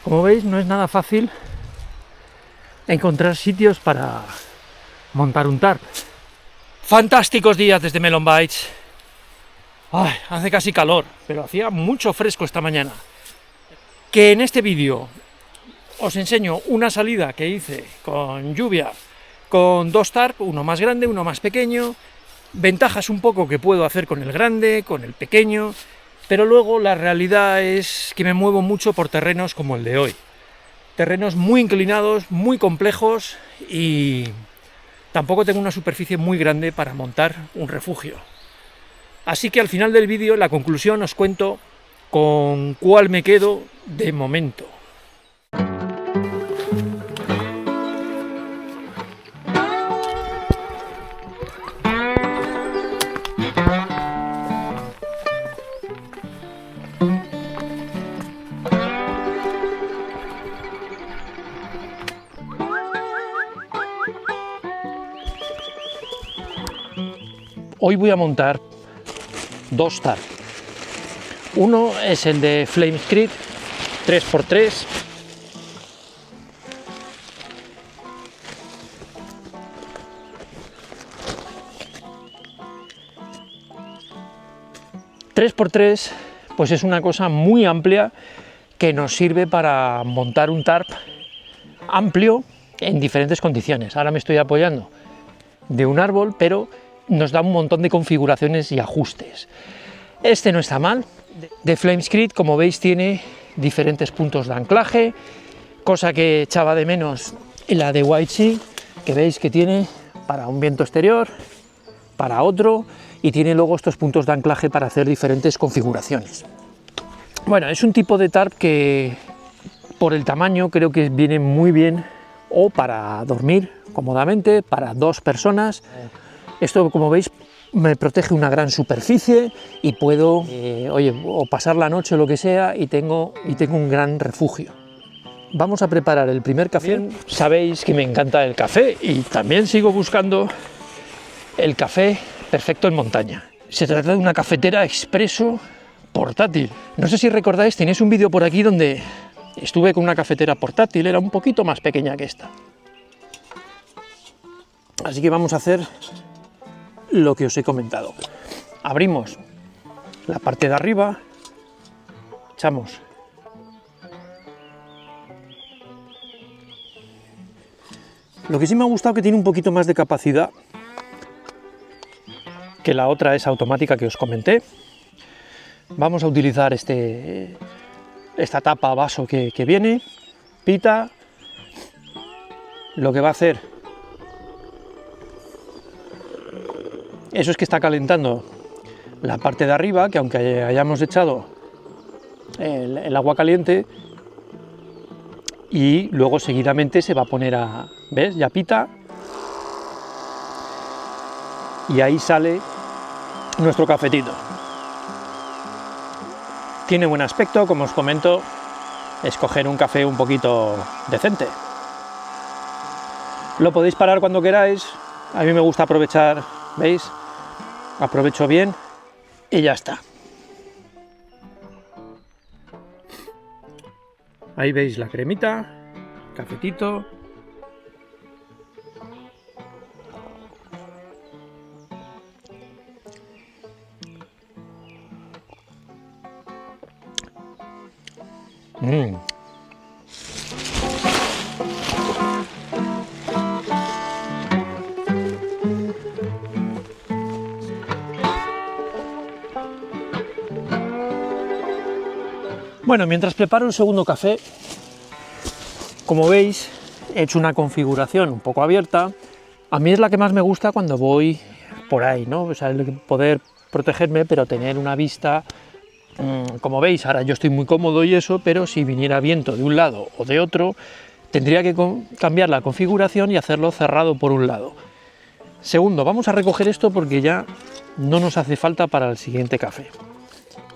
Como veis, no es nada fácil encontrar sitios para montar un tarp. Fantásticos días desde Melon Bites. Ay, hace casi calor, pero hacía mucho fresco esta mañana. Que en este vídeo os enseño una salida que hice con lluvia, con dos tarp, uno más grande, uno más pequeño, ventajas un poco que puedo hacer con el grande, con el pequeño, pero luego la realidad es que me muevo mucho por terrenos como el de hoy. Terrenos muy inclinados, muy complejos y tampoco tengo una superficie muy grande para montar un refugio. Así que al final del vídeo, en la conclusión, os cuento con cuál me quedo de momento. Hoy voy a montar dos tarp. Uno es el de Flamescreed 3x3. Pues es una cosa muy amplia que nos sirve para montar un tarp amplio en diferentes condiciones. Ahora me estoy apoyando de un árbol, pero nos da un montón de configuraciones y ajustes. Este no está mal. De Flamescreed, como veis, tiene diferentes puntos de anclaje, cosa que echaba de menos en la de White Sea, que veis que tiene para un viento exterior, para otro, y tiene luego estos puntos de anclaje para hacer diferentes configuraciones. Bueno, es un tipo de tarp que por el tamaño creo que viene muy bien o para dormir cómodamente, para dos personas. Esto, como veis, me protege una gran superficie y puedo o pasar la noche o lo que sea y tengo un gran refugio. Vamos a preparar el primer café. Bien, sabéis que me encanta el café y también sigo buscando el café perfecto en montaña. Se trata de una cafetera expreso portátil. No sé si recordáis, tenéis un vídeo por aquí donde estuve con una cafetera portátil, era un poquito más pequeña que esta. Así que vamos a hacer lo que os he comentado. Abrimos la parte de arriba, echamos lo que sí me ha gustado, que tiene un poquito más de capacidad que la otra, es automática, que os comenté. Vamos a utilizar esta tapa vaso que viene, pita. Lo que va a hacer eso es que está calentando la parte de arriba, que aunque hayamos echado el agua caliente, y luego seguidamente se va a poner a... ¿Ves? Ya pita. Y ahí sale nuestro cafetito. Tiene buen aspecto, como os comento, escoger un café un poquito decente. Lo podéis parar cuando queráis, a mí me gusta aprovechar, ¿veis? Aprovecho bien y ya está. Ahí veis la cremita, cafetito. Bueno, mientras preparo el segundo café, como veis, he hecho una configuración un poco abierta. A mí es la que más me gusta cuando voy por ahí, ¿no? O sea, poder protegerme, pero tener una vista, como veis, ahora yo estoy muy cómodo y eso, pero si viniera viento de un lado o de otro, tendría que cambiar la configuración y hacerlo cerrado por un lado. Segundo, vamos a recoger esto porque ya no nos hace falta para el siguiente café.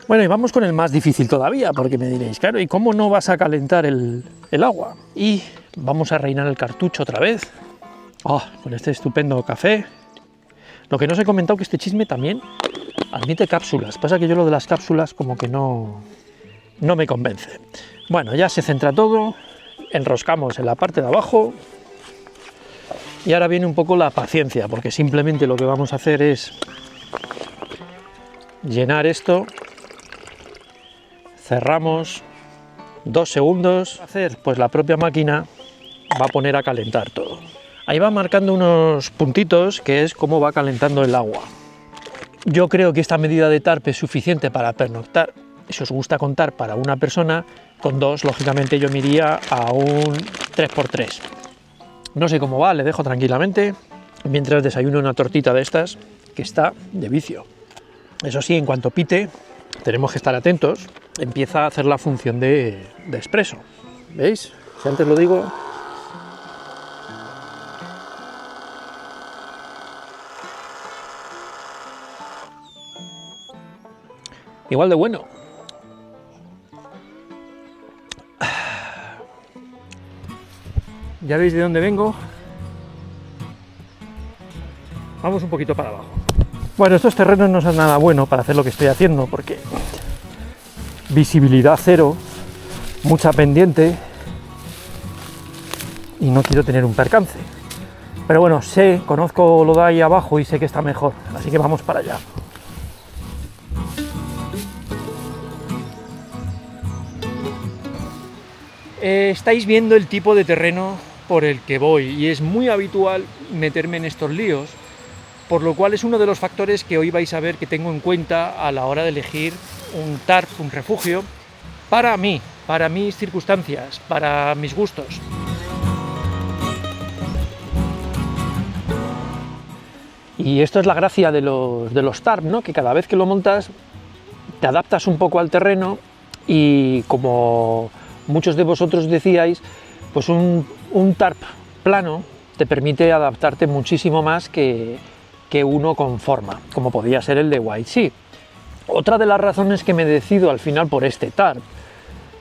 Bueno, y vamos con el más difícil todavía, porque me diréis, claro, ¿y cómo no vas a calentar el agua? Y vamos a rellenar el cartucho otra vez, con este estupendo café. Lo que no os he comentado, que este chisme también admite cápsulas. Pasa que yo lo de las cápsulas como que no no me convence. Bueno, ya se centra todo, enroscamos en la parte de abajo y ahora viene un poco la paciencia, porque simplemente lo que vamos a hacer es llenar esto, cerramos 2 segundos, pues la propia máquina va a poner a calentar todo. Ahí va marcando unos puntitos que es cómo va calentando el agua. Yo creo que esta medida de TARP es suficiente para pernoctar. Si os gusta contar para una persona, con 2 lógicamente yo me iría a un 3×3. No sé cómo va, le dejo tranquilamente mientras desayuno una tortita de estas que está de vicio. Eso sí, en cuanto pite tenemos que estar atentos, empieza a hacer la función de expreso. ¿Veis? Si antes lo digo... Igual de bueno. ¿Ya veis de dónde vengo? Vamos un poquito para abajo. Bueno, estos terrenos no son nada bueno para hacer lo que estoy haciendo, porque visibilidad cero, mucha pendiente y no quiero tener un percance. Pero bueno, conozco lo de ahí abajo y sé que está mejor, así que vamos para allá. Estáis viendo el tipo de terreno por el que voy y es muy habitual meterme en estos líos, por lo cual es uno de los factores que hoy vais a ver que tengo en cuenta a la hora de elegir un TARP, un refugio, para mí, para mis circunstancias, para mis gustos. Y esto es la gracia de los TARP, ¿no? Que cada vez que lo montas te adaptas un poco al terreno y, como muchos de vosotros decíais, pues un TARP plano te permite adaptarte muchísimo más que uno con forma, como podía ser el de White Sea. Otra de las razones que me decido al final por este TARP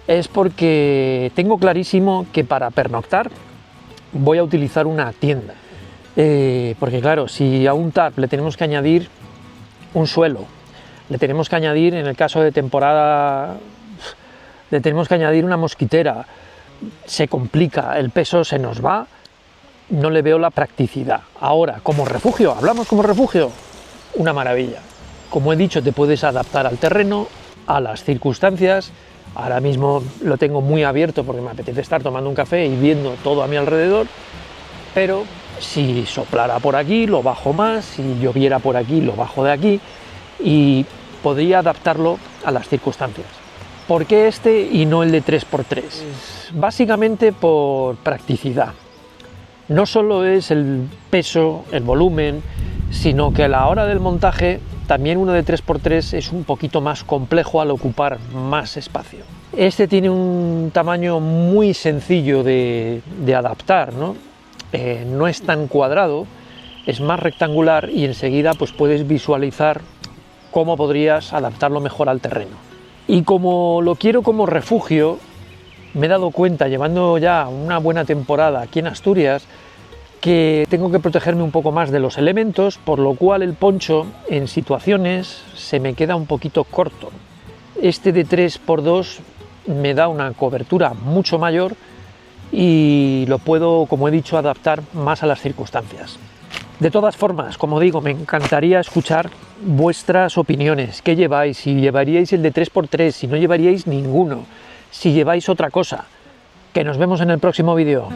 es porque tengo clarísimo que para pernoctar voy a utilizar una tienda. Porque claro, si a un TARP le tenemos que añadir un suelo, le tenemos que añadir, en el caso de temporada, le tenemos que añadir una mosquitera, se complica, el peso se nos va, no le veo la practicidad. Ahora, como refugio, hablamos como refugio, una maravilla. Como he dicho, te puedes adaptar al terreno, a las circunstancias. Ahora mismo lo tengo muy abierto porque me apetece estar tomando un café y viendo todo a mi alrededor, pero si soplara por aquí lo bajo más, si lloviera por aquí lo bajo de aquí, y podría adaptarlo a las circunstancias. ¿Por qué este y no el de 3×3? Básicamente por practicidad. No solo es el peso, el volumen, sino que a la hora del montaje también uno de 3×3 es un poquito más complejo al ocupar más espacio. Este tiene un tamaño muy sencillo de adaptar, ¿no? No es tan cuadrado, es más rectangular y enseguida pues puedes visualizar cómo podrías adaptarlo mejor al terreno. Y como lo quiero como refugio, me he dado cuenta, llevando ya una buena temporada aquí en Asturias, que tengo que protegerme un poco más de los elementos, por lo cual el poncho en situaciones se me queda un poquito corto. Este de 3×2 me da una cobertura mucho mayor y lo puedo, como he dicho, adaptar más a las circunstancias. De todas formas, como digo, me encantaría escuchar vuestras opiniones. ¿Qué lleváis? Si llevaríais el de 3×3, si no llevaríais ninguno, si lleváis otra cosa. Que nos vemos en el próximo vídeo.